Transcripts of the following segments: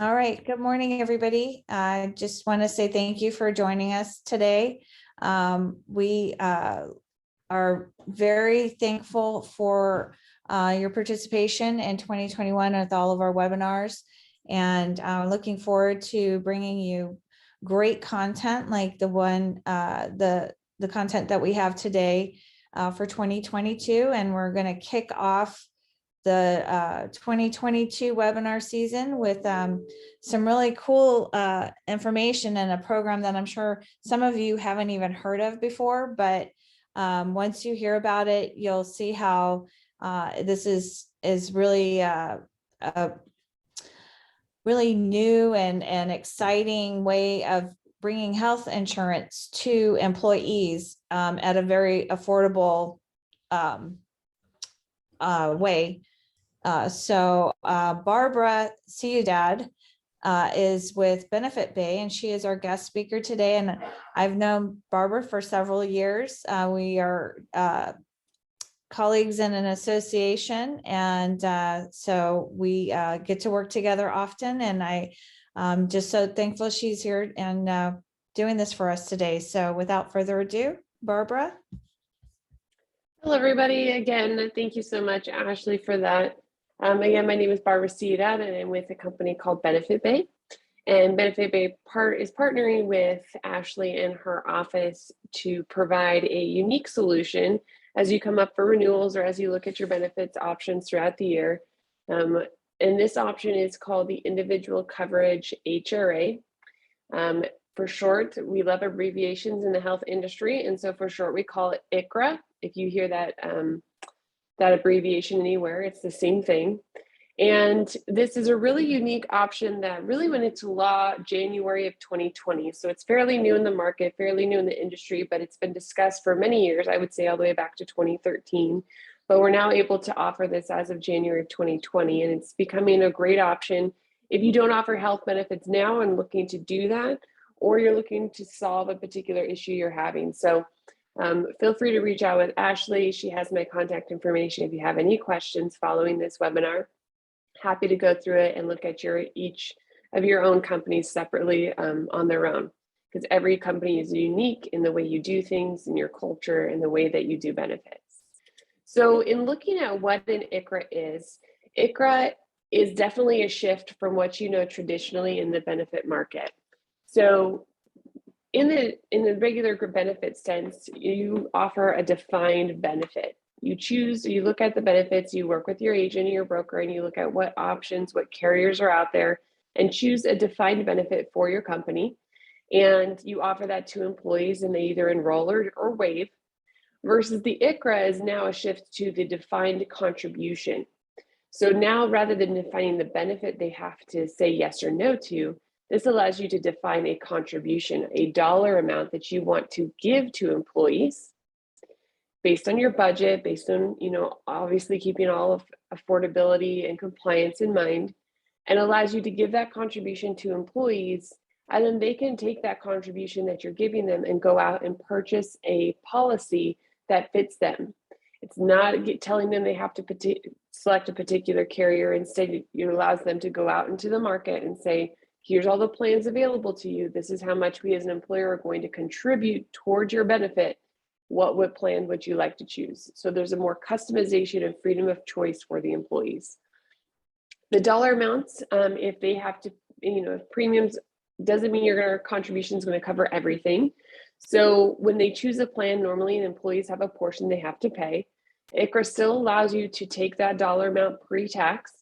All right. Good morning, everybody. I just want to say thank you for joining us today. We are very thankful for your participation in 2021 with all of our webinars, and looking forward to bringing you great content like the one, the content that we have today for 2022. And we're going to kick off the 2022 webinar season with some really cool information and a program that I'm sure some of you haven't even heard of before, but once you hear about it, you'll see how this is really a really new and exciting way of bringing health insurance to employees at a very affordable way. So Barbara Ciudad is with BenefitBay, and she is our guest speaker today. And I've known Barbara for several years. We are colleagues in an association, and so we get to work together often. And I'm just so thankful she's here and doing this for us today. So without further ado, Barbara. Hello, everybody. Again, thank you so much, Ashley, for that. Again, my name is Barbara Ciudad, and I'm with a company called BenefitBay. And BenefitBay is partnering with Ashley and her office to provide a unique solution as you come up for renewals or as you look at your benefits options throughout the year. And this option is called the Individual Coverage ICHRA. For short, we love abbreviations in the health industry, and so for short, we call it ICHRA. If you hear that that abbreviation anywhere, it's the same thing. And this is a really unique option that really went into law January of 2020. So it's fairly new in the market, fairly new in the industry, but it's been discussed for many years, I would say all the way back to 2013. But we're now able to offer this as of January of 2020, and it's becoming a great option if you don't offer health benefits now and looking to do that, or you're looking to solve a particular issue you're having. So feel free to reach out with Ashley. She has my contact information if you have any questions following this webinar. Happy to go through it and look at each of your own companies separately on their own, because every company is unique in the way you do things, in your culture, and the way that you do benefits. So in looking at what an ICHRA is definitely a shift from what you know traditionally in the benefit market. So in the regular group benefit sense, you offer a defined benefit. You look at the benefits, you work with your agent or your broker, and you look at what options, what carriers are out there, and choose a defined benefit for your company. And you offer that to employees, and they either enroll or waive. Versus the ICHRA is now a shift to the defined contribution. So now, rather than defining the benefit they have to say yes or no to, this allows you to define a contribution, a dollar amount that you want to give to employees based on your budget, based on, obviously keeping all of affordability and compliance in mind, and allows you to give that contribution to employees. And then they can take that contribution that you're giving them and go out and purchase a policy that fits them. It's not telling them they have to select a particular carrier. Instead, it allows them to go out into the market and say, here's all the plans available to you. This is how much we as an employer are going to contribute towards your benefit. What plan would you like to choose? So there's a more customization and freedom of choice for the employees. The dollar amounts, if they have to, if premiums, doesn't mean your contribution is going to cover everything. So when they choose a plan, normally employees have a portion they have to pay. ICHRA still allows you to take that dollar amount pre-tax.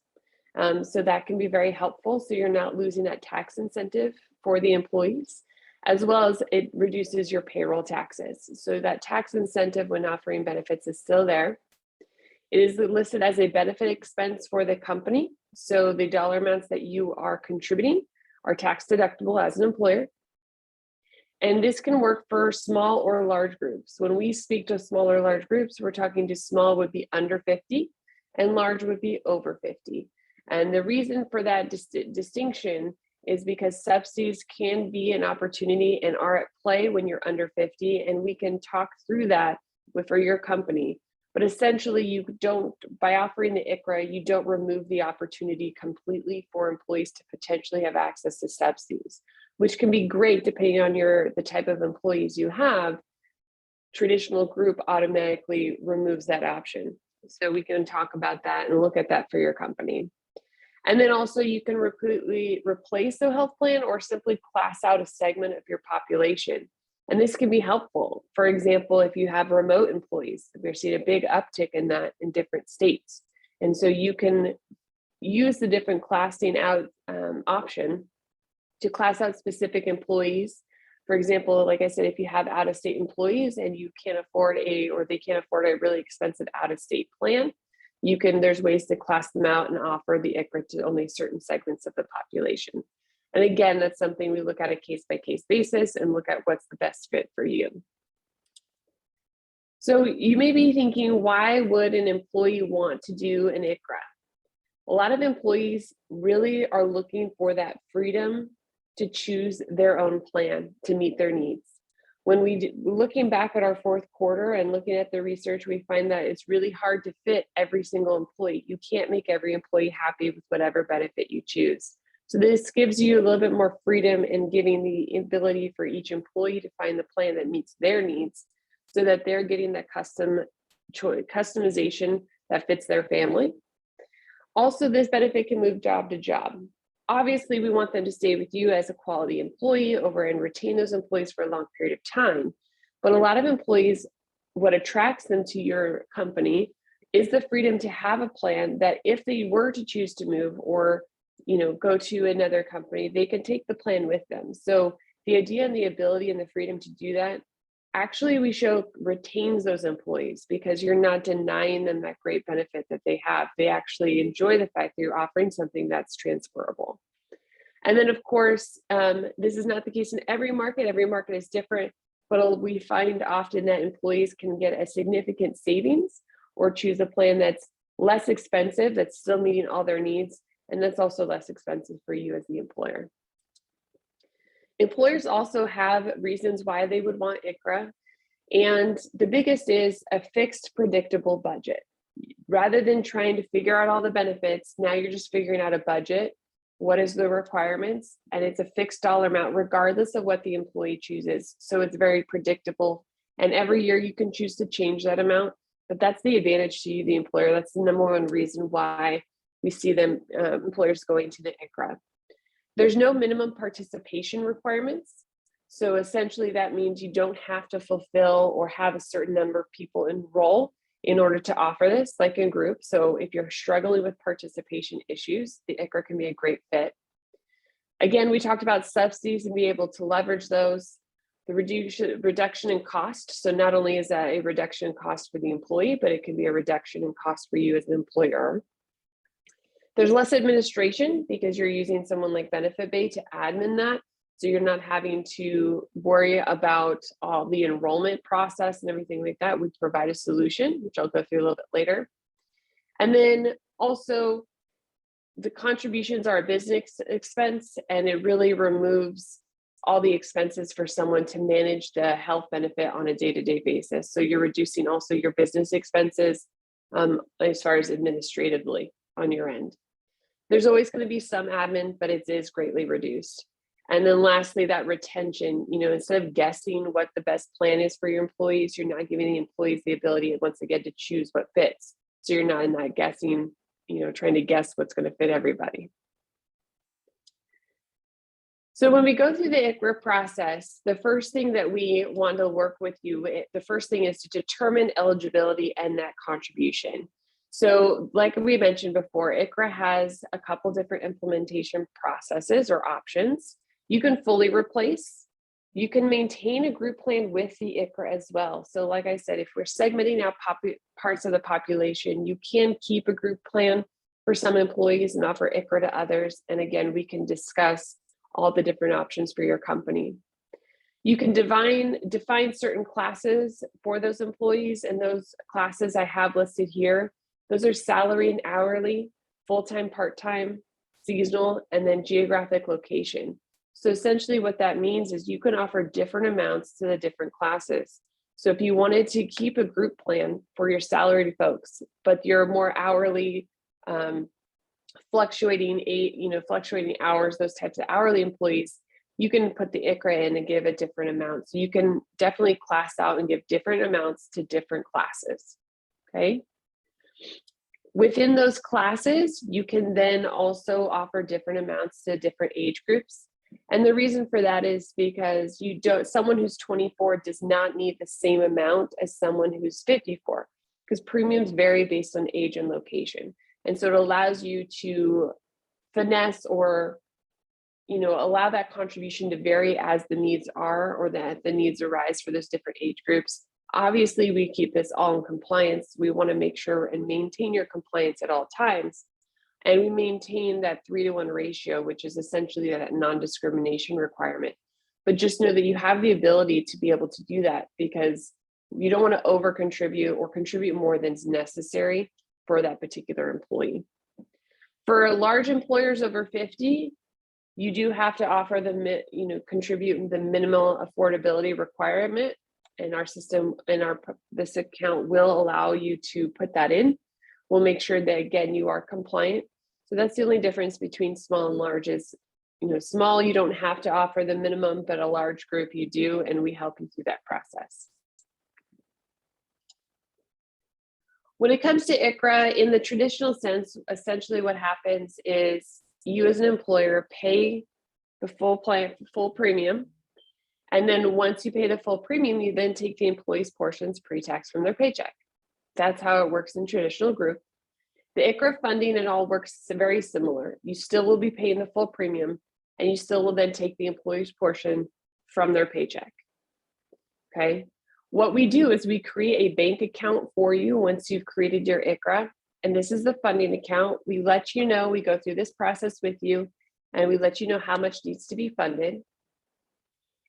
So that can be very helpful. So you're not losing that tax incentive for the employees, as well as it reduces your payroll taxes. So that tax incentive when offering benefits is still there. It is listed as a benefit expense for the company. So the dollar amounts that you are contributing are tax deductible as an employer. And this can work for small or large groups. When we speak to small or large groups, we're talking to small would be under 50 and large would be over 50. And the reason for that distinction is because subsidies can be an opportunity and are at play when you're under 50, and we can talk through that for your company. But essentially, you don't, by offering the ICHRA, you don't remove the opportunity completely for employees to potentially have access to subsidies, which can be great depending on the type of employees you have. Traditional group automatically removes that option. So we can talk about that and look at that for your company. And then also you can completely replace the health plan or simply class out a segment of your population. And this can be helpful. For example, if you have remote employees, we're seeing a big uptick in that in different states. And so you can use the different classing out option to class out specific employees. For example, like I said, if you have out-of-state employees and you can't afford they can't afford a really expensive out-of-state plan, there's ways to class them out and offer the ICHRA to only certain segments of the population. And again, that's something we look at a case-by-case basis and look at what's the best fit for you. So you may be thinking, why would an employee want to do an ICHRA? A lot of employees really are looking for that freedom to choose their own plan to meet their needs. When looking back at our fourth quarter and looking at the research, we find that it's really hard to fit every single employee. You can't make every employee happy with whatever benefit you choose. So this gives you a little bit more freedom in giving the ability for each employee to find the plan that meets their needs so that they're getting that customization that fits their family. Also, this benefit can move job to job. Obviously, we want them to stay with you as a quality employee and retain those employees for a long period of time. But a lot of employees, what attracts them to your company is the freedom to have a plan that if they were to choose to move or go to another company, they can take the plan with them. So the idea and the ability and the freedom to do that, actually we show retains those employees because you're not denying them that great benefit that they have. They actually enjoy the fact that you're offering something that's transferable. And then of course, this is not the case in every market. Every market is different, but we find often that employees can get a significant savings or choose a plan that's less expensive, that's still meeting all their needs, and that's also less expensive for you as the employer. Employers also have reasons why they would want ICHRA, and the biggest is a fixed, predictable budget. Rather than trying to figure out all the benefits, now you're just figuring out a budget. What is the requirements? And it's a fixed dollar amount regardless of what the employee chooses. So it's very predictable, and every year you can choose to change that amount, but that's the advantage to you, the employer. That's the number one reason why we see them employers going to the ICHRA. There's no minimum participation requirements. So essentially that means you don't have to fulfill or have a certain number of people enroll in order to offer this, like in group. So if you're struggling with participation issues, the ICHRA can be a great fit. Again, we talked about subsidies and be able to leverage those. The reduction in cost. So not only is that a reduction in cost for the employee, but it can be a reduction in cost for you as an employer. There's less administration because you're using someone like BenefitBay to admin that. So you're not having to worry about all the enrollment process and everything like that. We provide a solution, which I'll go through a little bit later. And then also the contributions are a business expense, and it really removes all the expenses for someone to manage the health benefit on a day-to-day basis. So you're reducing also your business expenses as far as administratively on your end. There's always going to be some admin, but it is greatly reduced. And then lastly, that retention, instead of guessing what the best plan is for your employees, you're not giving the employees the ability once again to choose what fits. So you're not in that guessing, trying to guess what's going to fit everybody. So when we go through the ICHRA process, the first thing that we want to work with you, the first thing is to determine eligibility and that contribution. So like we mentioned before, ICHRA has a couple different implementation processes or options. You can fully replace. You can maintain a group plan with the ICHRA as well. So like I said, if we're segmenting out parts of the population, you can keep a group plan for some employees and offer ICHRA to others. And again, we can discuss all the different options for your company. You can define certain classes for those employees, and those classes I have listed here. Those are salary and hourly, full-time, part-time, seasonal, and then geographic location. So essentially what that means is you can offer different amounts to the different classes. So if you wanted to keep a group plan for your salaried folks, but you're more hourly, fluctuating hours, those types of hourly employees, you can put the ICHRA in and give a different amount. So you can definitely class out and give different amounts to different classes, okay? Within those classes, you can then also offer different amounts to different age groups. And the reason for that is because someone who's 24 does not need the same amount as someone who's 54, because premiums vary based on age and location. And so it allows you to finesse or allow that contribution to vary as the needs are, or that the needs arise for those different age groups. Obviously, we keep this all in compliance. We want to make sure and maintain your compliance at all times. And we maintain that 3-to-1 ratio, which is essentially that non-discrimination requirement. But just know that you have the ability to be able to do that, because you don't want to over contribute or contribute more than is necessary for that particular employee. For large employers over 50, you do have to offer contribute the minimal affordability requirement, and our system and this account will allow you to put that in. We'll make sure that, again, you are compliant. So that's the only difference between small and large is, small, you don't have to offer the minimum, but a large group you do, and we help you through that process. When it comes to ICHRA, in the traditional sense, essentially what happens is you as an employer pay the full premium. And then once you pay the full premium, you then take the employee's portions pre-tax from their paycheck. That's how it works in traditional group. The ICHRA funding and all works very similar. You still will be paying the full premium, and you still will then take the employee's portion from their paycheck. Okay. What we do is we create a bank account for you once you've created your ICHRA. And this is the funding account. We let you know, we go through this process with you, and we let you know how much needs to be funded.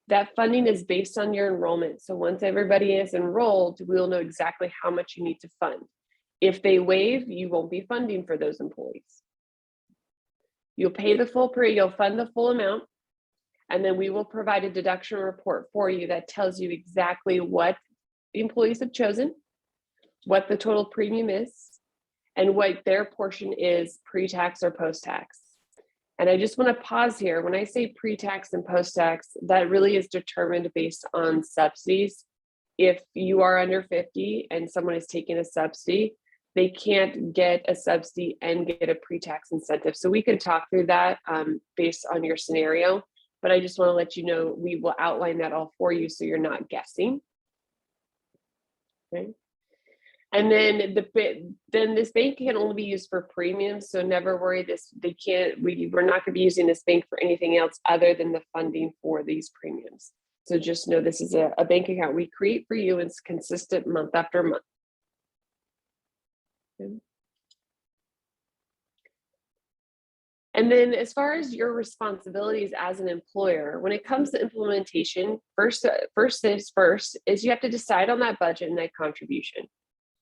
That funding is based on your enrollment. So once everybody is enrolled, we'll know exactly how much you need to fund. If they waive, you won't be funding for those employees. You'll pay the full you'll fund the full amount, and then we will provide a deduction report for you that tells you exactly what the employees have chosen, what the total premium is, and what their portion is pre-tax or post-tax. And I just want to pause here. When I say pre-tax and post-tax, that really is determined based on subsidies. If you are under 50 and someone is taking a subsidy, they can't get a subsidy and get a pre-tax incentive. So we could talk through that based on your scenario, but I just want to let you know we will outline that all for you so you're not guessing. Okay. And then this bank can only be used for premiums. So never worry, we're not going to be using this bank for anything else other than the funding for these premiums. So just know this is a bank account we create for you. It's consistent month after month. Okay. And then as far as your responsibilities as an employer, when it comes to implementation, first is you have to decide on that budget and that contribution.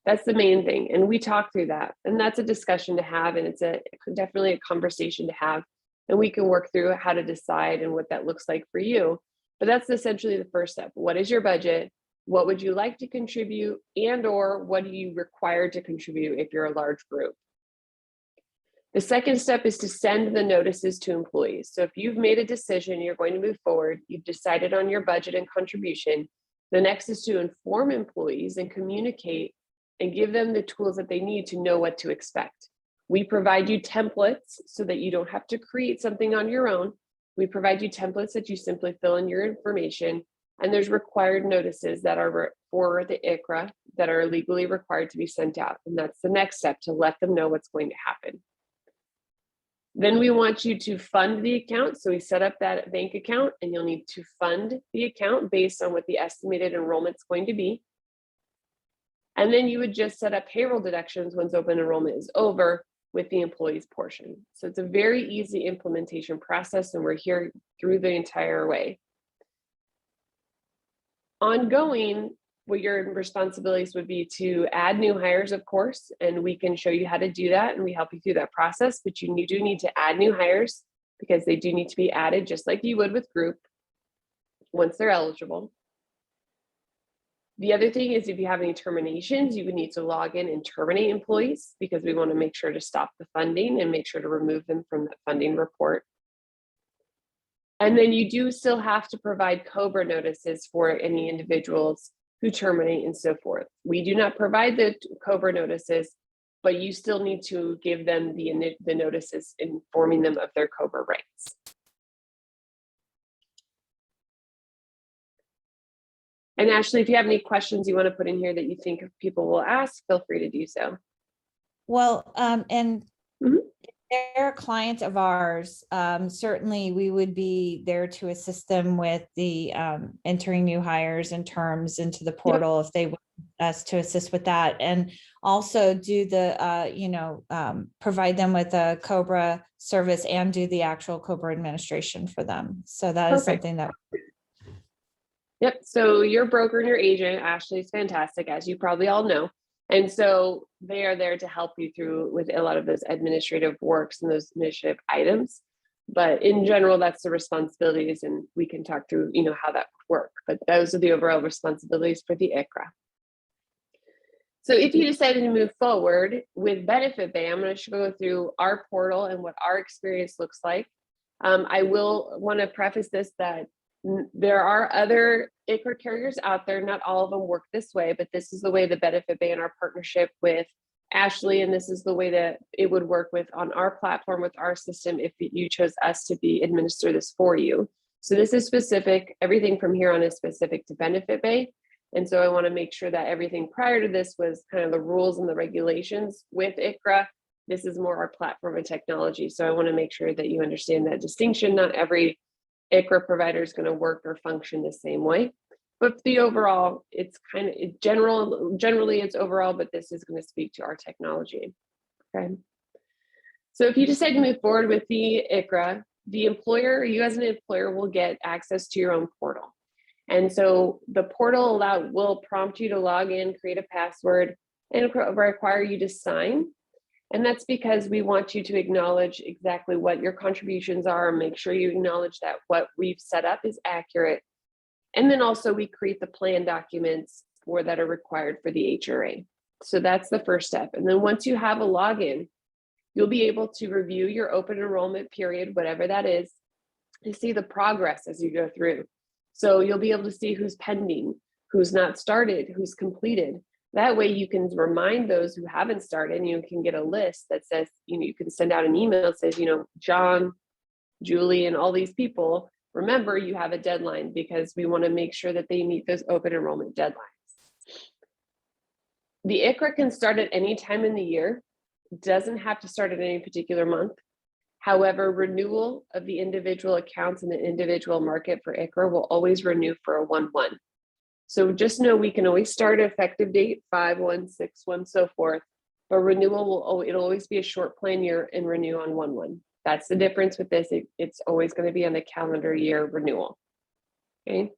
That's the main thing. And we talk through that. And that's a discussion to have. And it's definitely a conversation to have. And we can work through how to decide and what that looks like for you. But that's essentially the first step. What is your budget? What would you like to contribute? And or what do you require to contribute if you're a large group? The second step is to send the notices to employees. So if you've made a decision, you're going to move forward, you've decided on your budget and contribution, the next is to inform employees and communicate and give them the tools that they need to know what to expect. We provide you templates so that you don't have to create something on your own. We provide you templates that you simply fill in your information, and there's required notices that are for the ICHRA that are legally required to be sent out. And that's the next step, to let them know what's going to happen. Then we want you to fund the account. So we set up that bank account, and you'll need to fund the account based on what the estimated enrollment is going to be. And then you would just set up payroll deductions once open enrollment is over with the employee's portion. So it's a very easy implementation process, and we're here through the entire way. Ongoing, what your responsibilities would be to add new hires, of course, and we can show you how to do that, and we help you through that process, but you do need to add new hires because they do need to be added just like you would with group once they're eligible. The other thing is if you have any terminations, you would need to log in and terminate employees because we want to make sure to stop the funding and make sure to remove them from that funding report. And then you do still have to provide COBRA notices for any individuals who terminate and so forth. We do not provide the COBRA notices, but you still need to give them the notices informing them of their COBRA rights. And Ashley, if you have any questions you want to put in here that you think people will ask, feel free to do so. Well, and Mhm. if they're a client of ours, certainly we would be there to assist them with the entering new hires and terms into the portal if they want us to assist with that, and also do the provide them with a COBRA service and do the actual COBRA administration for them. So that is Perfect. something that. Yep. So your broker and your agent, Ashley, is fantastic, as you probably all know. And so they are there to help you through with a lot of those administrative works and those administrative items. But in general, that's the responsibilities, and we can talk through, how that would work. But those are the overall responsibilities for the ICHRA. So if you decided to move forward with BenefitBay, I'm going to go through our portal and what our experience looks like. I will want to preface this that there are other ICHRA carriers out there. Not all of them work this way, but this is the way the BenefitBay and our partnership with Ashley, and this is the way that it would work with on our platform with our system if you chose us to administer this for you. So this is specific. Everything from here on is specific to BenefitBay. And so I want to make sure that everything prior to this was kind of the rules and the regulations with ICHRA. This is more our platform and technology. So I want to make sure that you understand that distinction. Not every ICHRA provider is going to work or function the same way, but the overall, it's kind of generally it's overall, but this is going to speak to our technology. Okay. So if you decide to move forward with the ICHRA, the employer, you as an employer will get access to your own portal. And so the portal will prompt you to log in, create a password, and require you to sign. And that's because we want you to acknowledge exactly what your contributions are, make sure you acknowledge that what we've set up is accurate. And then also we create the plan documents that are required for the ICHRA. So that's the first step. And then once you have a login, you'll be able to review your open enrollment period, whatever that is, to see the progress as you go through. So you'll be able to see who's pending, who's not started, who's completed. That way you can remind those who haven't started, and you can get a list that says, you can send out an email that says, John, Julie, and all these people, remember you have a deadline, because we want to make sure that they meet those open enrollment deadlines. The ICHRA can start at any time in the year. It doesn't have to start at any particular month. However, renewal of the individual accounts in the individual market for ICHRA will always renew for a 1/1. So just know we can always start effective date 5/1, 6/1, so forth, but renewal it'll always be a short plan year and renew on 1/1. That's the difference with this. It's always going to be on the calendar year renewal. Okay.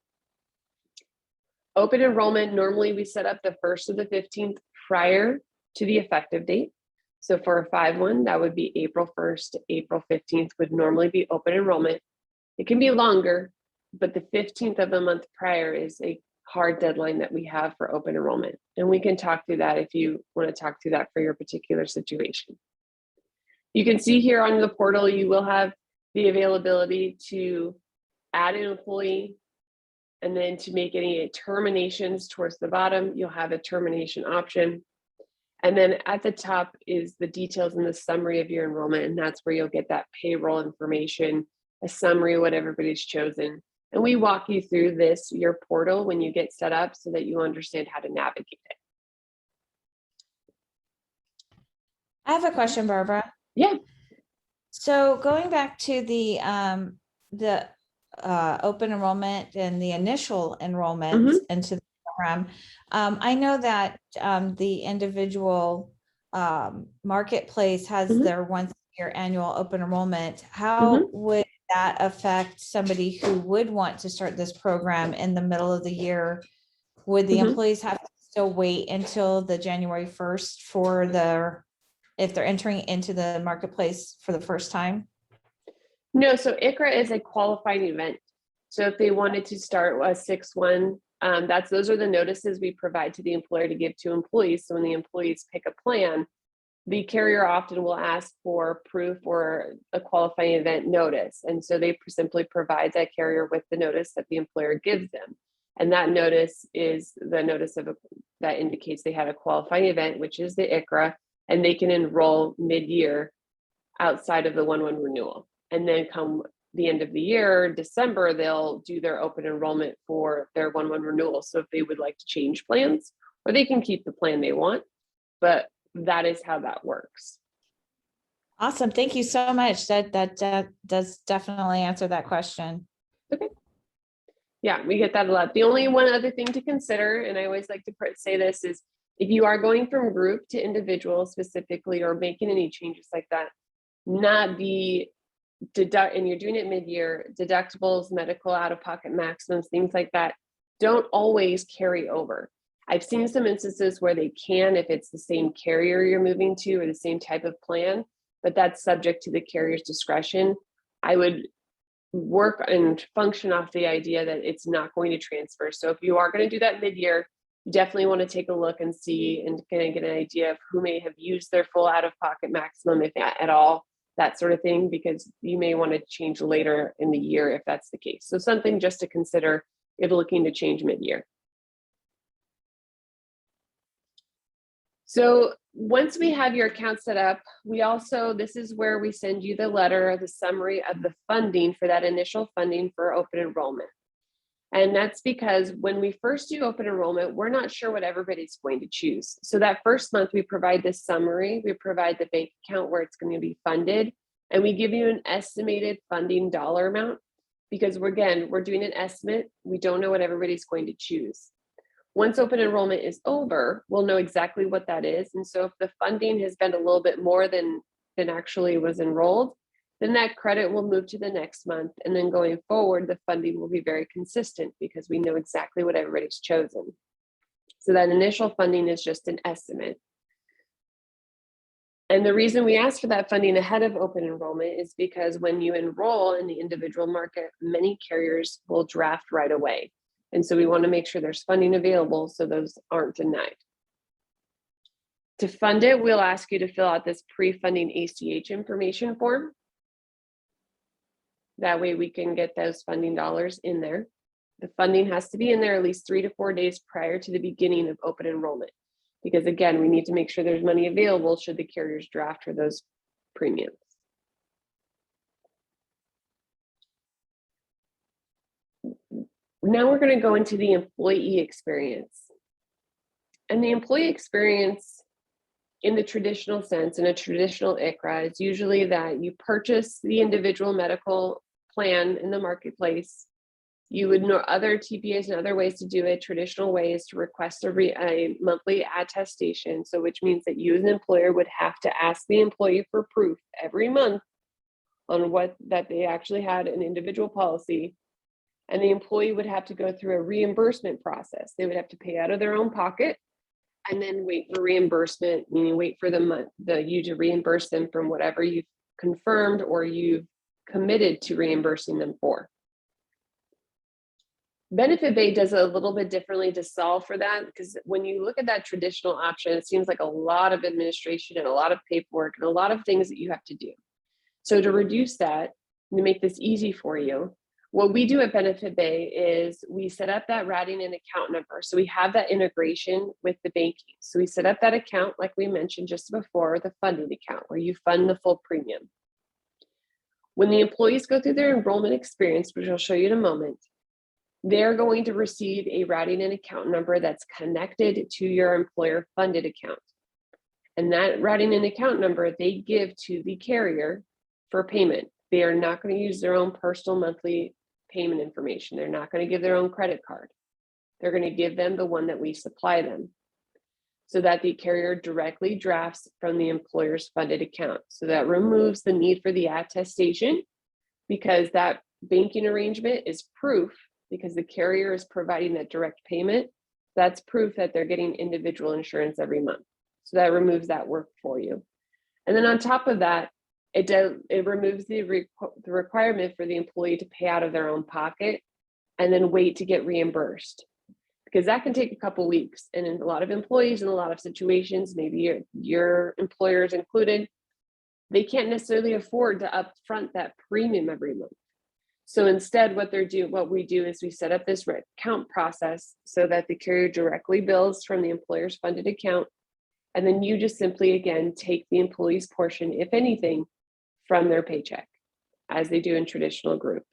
Open enrollment, normally we set up the 1st of the 15th prior to the effective date. So for a 5/1, that would be April 1st to April 15th would normally be open enrollment. It can be longer, but the 15th of the month prior is a hard deadline that we have for open enrollment. And we can talk through that if you want to talk through that for your particular situation. You can see here on the portal, you will have the availability to add an employee, and then to make any terminations towards the bottom, you'll have a termination option. And then at the top is the details and the summary of your enrollment. And that's where you'll get that payroll information, a summary of what everybody's chosen. And we walk you through this, your portal, when you get set up so that you understand how to navigate it. I have a question, Barbara. Yeah. So going back to the open enrollment and the initial enrollment into the program, I know that the individual marketplace has their once a year annual open enrollment. How would that affect somebody who would want to start this program in the middle of the year? Would the employees have to still wait until the January 1st if they're entering into the marketplace for the first time? No, so ICHRA is a qualifying event. So if they wanted to start a 6/1 Those are the notices we provide to the employer to give to employees. So when the employees pick a plan, the carrier often will ask for proof or a qualifying event notice. And so they simply provide that carrier with the notice that the employer gives them. And that notice is the notice that indicates they had a qualifying event, which is the ICHRA, and they can enroll mid-year outside of the 1/1 renewal. And then come the end of the year, December, they'll do their open enrollment for their 1/1 renewal. So if they would like to change plans, or they can keep the plan they want, but that is how that works. Awesome. Thank you so much. That does definitely answer that question. Okay. Yeah, we get that a lot. The only one other thing to consider, and I always like to say this, is if you are going from group to individual specifically, or making any changes like that, not be and you're doing it mid-year, deductibles, medical out-of-pocket maximums, things like that, don't always carry over. I've seen some instances where they can if it's the same carrier you're moving to or the same type of plan, but that's subject to the carrier's discretion. I would work and function off the idea that it's not going to transfer. So if you are going to do that mid-year, you definitely want to take a look and see and kind of get an idea of who may have used their full out-of-pocket maximum, if at all, that sort of thing, because you may want to change later in the year if that's the case. So something just to consider if looking to change mid-year. So once we have your account set up, this is where we send you the letter, the summary of the funding for that initial funding for open enrollment. And that's because when we first do open enrollment, we're not sure what everybody's going to choose. So that first month we provide this summary, we provide the bank account where it's going to be funded, and we give you an estimated funding dollar amount because we're doing an estimate. We don't know what everybody's going to choose. Once open enrollment is over, we'll know exactly what that is. And so if the funding has been a little bit more than actually was enrolled, then that credit will move to the next month. And then going forward, the funding will be very consistent because we know exactly what everybody's chosen. So that initial funding is just an estimate. And the reason we ask for that funding ahead of open enrollment is because when you enroll in the individual market, many carriers will draft right away. And so we want to make sure there's funding available so those aren't denied. To fund it, we'll ask you to fill out this pre-funding ACH information form. That way we can get those funding dollars in there. The funding has to be in there at least 3 to 4 days prior to the beginning of open enrollment. Because again, we need to make sure there's money available should the carriers draft for those premiums. Now we're going to go into the employee experience. And the employee experience in the traditional sense, in a traditional ICHRA, is usually that you purchase the individual medical plan in the marketplace. You would know other TPAs and other ways to do it. Traditional ways to request a monthly attestation. So which means that you as an employer would have to ask the employee for proof every month on that they actually had an individual policy. And the employee would have to go through a reimbursement process. They would have to pay out of their own pocket and then wait for reimbursement, meaning wait for you to reimburse them from whatever you've confirmed or you've committed to reimbursing them for. BenefitBay does it a little bit differently to solve for that, because when you look at that traditional option, it seems like a lot of administration and a lot of paperwork and a lot of things that you have to do. So to reduce that and to make this easy for you, what we do at BenefitBay is we set up that routing and account number. So we have that integration with the banking. So we set up that account, like we mentioned just before, the funding account where you fund the full premium. When the employees go through their enrollment experience, which I'll show you in a moment, they're going to receive a routing and account number that's connected to your employer funded account. And that routing and account number they give to the carrier for payment. They are not going to use their own personal monthly payment information. They're not going to give their own credit card. They're going to give them the one that we supply them so that the carrier directly drafts from the employer's funded account. So that removes the need for the attestation because that banking arrangement is proof because the carrier is providing that direct payment. That's proof that they're getting individual insurance every month. So that removes that work for you. And then on top of that, it removes the requirement for the employee to pay out of their own pocket and then wait to get reimbursed. because that can take a couple weeks. And in a lot of employees, in a lot of situations, maybe your employer is included, they can't necessarily afford to upfront that premium every month. So instead, what we do is we set up this account process so that the carrier directly bills from the employer's funded account. And then you just simply, again, take the employee's portion, if anything, from their paycheck, as they do in traditional group.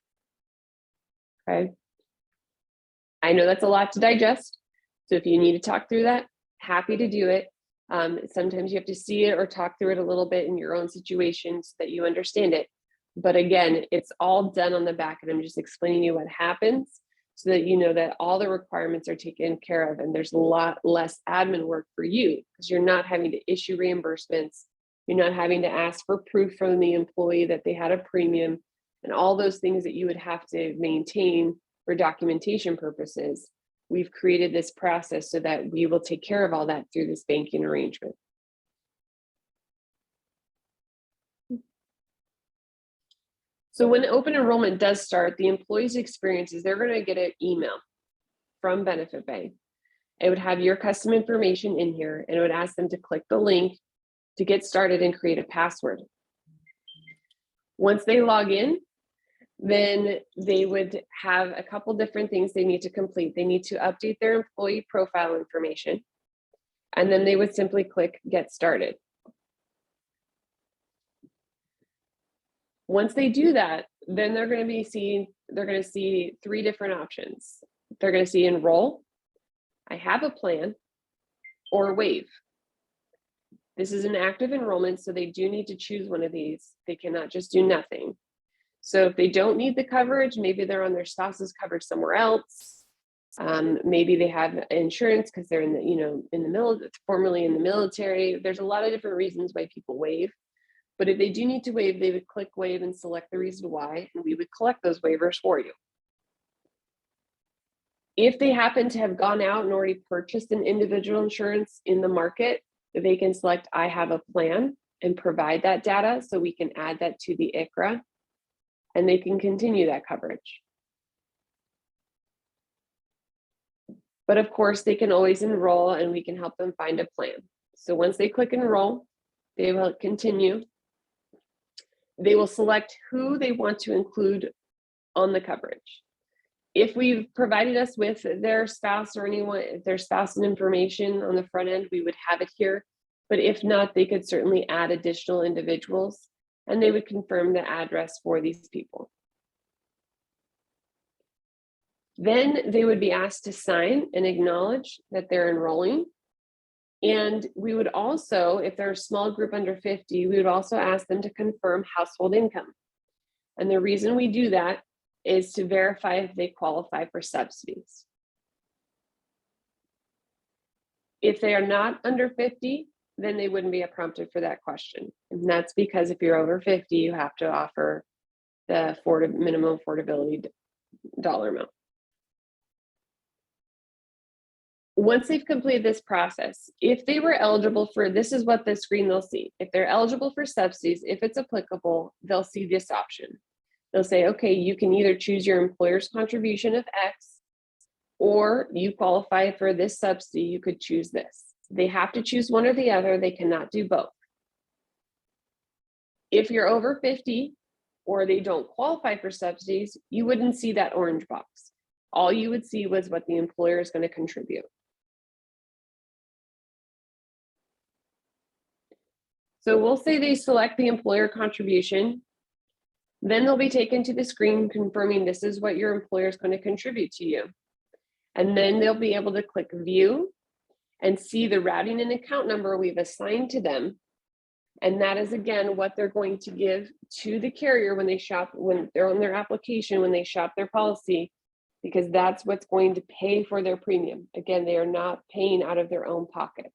Okay. I know that's a lot to digest. So if you need to talk through that, happy to do it. Sometimes you have to see it or talk through it a little bit in your own situation so that you understand it. But again, it's all done on the back, and I'm just explaining to you what happens so that you know that all the requirements are taken care of, and there's a lot less admin work for you because you're not having to issue reimbursements. You're not having to ask for proof from the employee that they had a premium, and all those things that you would have to maintain for documentation purposes. We've created this process so that we will take care of all that through this banking arrangement. So when open enrollment does start, the employee's experience is they're going to get an email from BenefitBay. It would have your custom information in here, and it would ask them to click the link to get started and create a password. Once they log in, then they would have a couple different things they need to complete. They need to update their employee profile information, and then they would simply click Get Started. Once they do that, then they're going to see three different options. They're going to see Enroll, I have a plan, or Waive. This is an active enrollment, so they do need to choose one of these. They cannot just do nothing. So if they don't need the coverage, maybe they're on their spouse's coverage somewhere else. Maybe they have insurance because they're in the military, formerly in the military. There's a lot of different reasons why people waive. But if they do need to waive, they would click Waive and select the reason why, and we would collect those waivers for you. If they happen to have gone out and already purchased an individual insurance in the market, they can select I have a plan and provide that data so we can add that to the ICHRA, and they can continue that coverage. But of course, they can always enroll, and we can help them find a plan. So once they click Enroll, they will continue. They will select who they want to include on the coverage. If we've provided us with their spouse or anyone, their spouse's information on the front end, we would have it here. But if not, they could certainly add additional individuals, and they would confirm the address for these people. Then they would be asked to sign and acknowledge that they're enrolling. And we would also, if they're a small group under 50, we would also ask them to confirm household income. And the reason we do that is to verify if they qualify for subsidies. If they are not under 50, then they wouldn't be prompted for that question. And that's because if you're over 50, you have to offer the minimum affordability dollar amount. Once they've completed this process, if they were eligible for, this is what the screen they'll see. If they're eligible for subsidies, if it's applicable, they'll see this option. They'll say, okay, you can either choose your employer's contribution of X, or you qualify for this subsidy, you could choose this. They have to choose one or the other. They cannot do both. If you're over 50 or they don't qualify for subsidies, you wouldn't see that orange box. All you would see was what the employer is going to contribute. So we'll say they select the employer contribution. Then they'll be taken to the screen confirming this is what your employer is going to contribute to you. And then they'll be able to click View and see the routing and account number we've assigned to them. And that is, again, what they're going to give to the carrier when they shop, when they're on their application, when they shop their policy, because that's what's going to pay for their premium. Again, they are not paying out of their own pocket.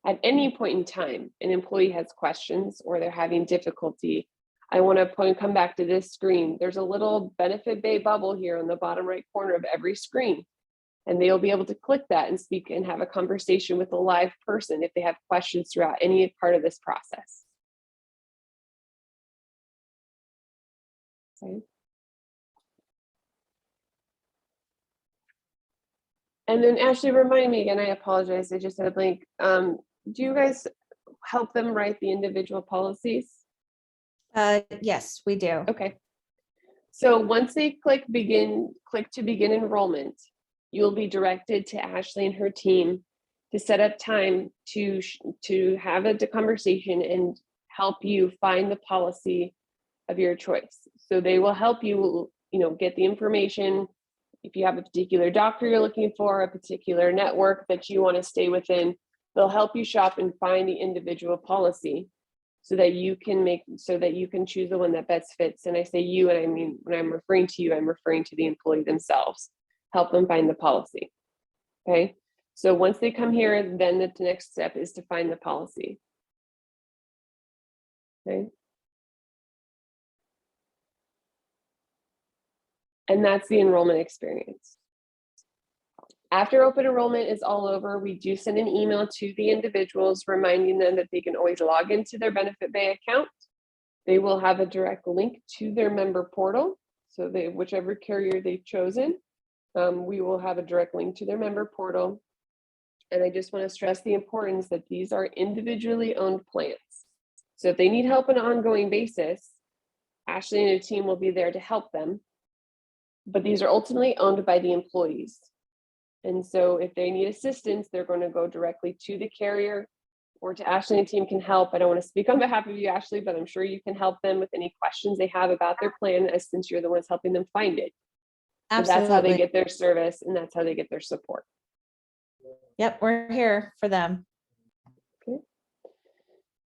At any point in time, an employee has questions or they're having difficulty, I want to come back to this screen. There's a little BenefitBay bubble here on the bottom right corner of every screen. And they'll be able to click that and speak and have a conversation with a live person if they have questions throughout any part of this process. Okay. And then Ashley, remind me again, I apologize, I just had a blank. Do you guys help them write the individual policies? Yes, we do. Okay. So once they click to begin enrollment, you'll be directed to Ashley and her team to set up time to have a conversation and help you find the policy of your choice. So they will help you, get the information. If you have a particular doctor you're looking for, a particular network that you want to stay within, they'll help you shop and find the individual policy so that you can choose the one that best fits. And I say you, and I mean, when I'm referring to you, I'm referring to the employee themselves. Help them find the policy. Okay. So once they come here, then the next step is to find the policy. Okay. And that's the enrollment experience. After open enrollment is all over, we do send an email to the individuals reminding them that they can always log into their BenefitBay account. They will have a direct link to their member portal. So whichever carrier they've chosen, we will have a direct link to their member portal. And I just want to stress the importance that these are individually owned plans. So if they need help on an ongoing basis, Ashley and her team will be there to help them. But these are ultimately owned by the employees. And so if they need assistance, they're going to go directly to the carrier or to Ashley and the team can help. I don't want to speak on behalf of you, Ashley, but I'm sure you can help them with any questions they have about their plan, since you're the ones helping them find it. So that's how they get their service, and that's how they get their support. Yep, we're here for them. Okay.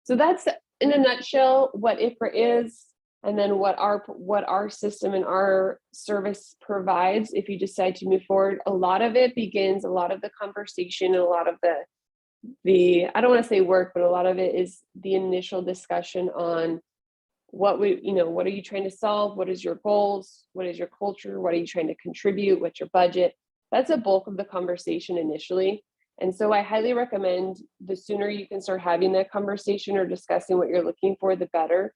So that's in a nutshell what ICHRA is, and then what our system and our service provides. If you decide to move forward, a lot of the conversation and a lot of the I don't want to say work, but a lot of it is the initial discussion on what are you trying to solve? What is your goals? What is your culture? What are you trying to contribute? What's your budget? That's a bulk of the conversation initially. And so I highly recommend the sooner you can start having that conversation or discussing what you're looking for, the better.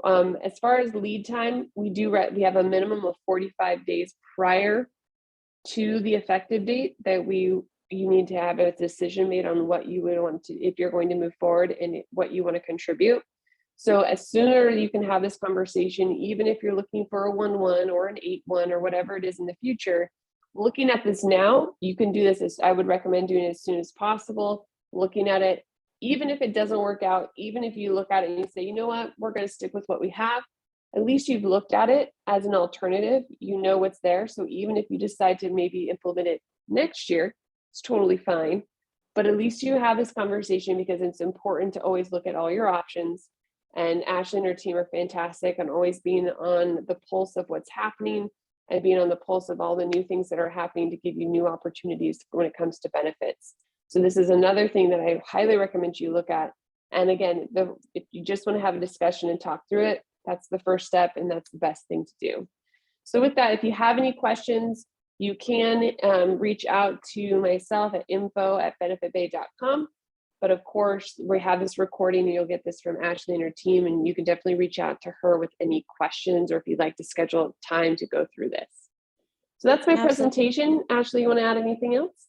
As far as lead time, we have a minimum of 45 days prior to the effective date that you need to have a decision made on what you would want to, if you're going to move forward and what you want to contribute. So as sooner you can have this conversation, even if you're looking for a 1-1 or an 8-1 or whatever it is in the future, looking at this now, you can do this. I would recommend doing it as soon as possible, looking at it. Even if it doesn't work out, even if you look at it and you say, you know what, we're going to stick with what we have, at least you've looked at it as an alternative. You know what's there. So even if you decide to maybe implement it next year, it's totally fine. But at least you have this conversation, because it's important to always look at all your options. And Ashley and her team are fantastic on always being on the pulse of what's happening and being on the pulse of all the new things that are happening to give you new opportunities when it comes to benefits. So this is another thing that I highly recommend you look at. And again, if you just want to have a discussion and talk through it, that's the first step, and that's the best thing to do. So with that, if you have any questions, you can reach out to myself at info@benefitbay.com. But of course, we have this recording and you'll get this from Ashley and her team, and you can definitely reach out to her with any questions or if you'd like to schedule time to go through this. So that's my presentation. Ashley, you want to add anything else?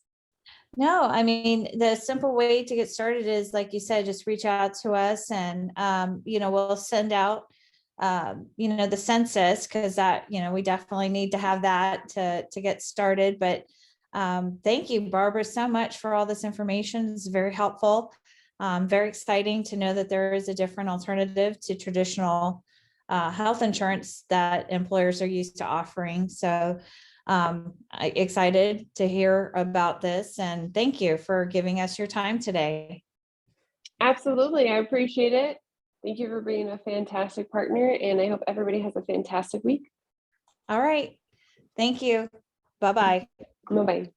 No, I mean, the simple way to get started is, like you said, just reach out to us, and, we'll send out, the census, because that, we definitely need to have that to get started. But thank you, Barbara, so much for all this information. It's very helpful. Very exciting to know that there is a different alternative to traditional health insurance that employers are used to offering. So excited to hear about this, and thank you for giving us your time today. Absolutely, I appreciate it. Thank you for being a fantastic partner, and I hope everybody has a fantastic week. All right, thank you. Bye-bye. Bye-bye.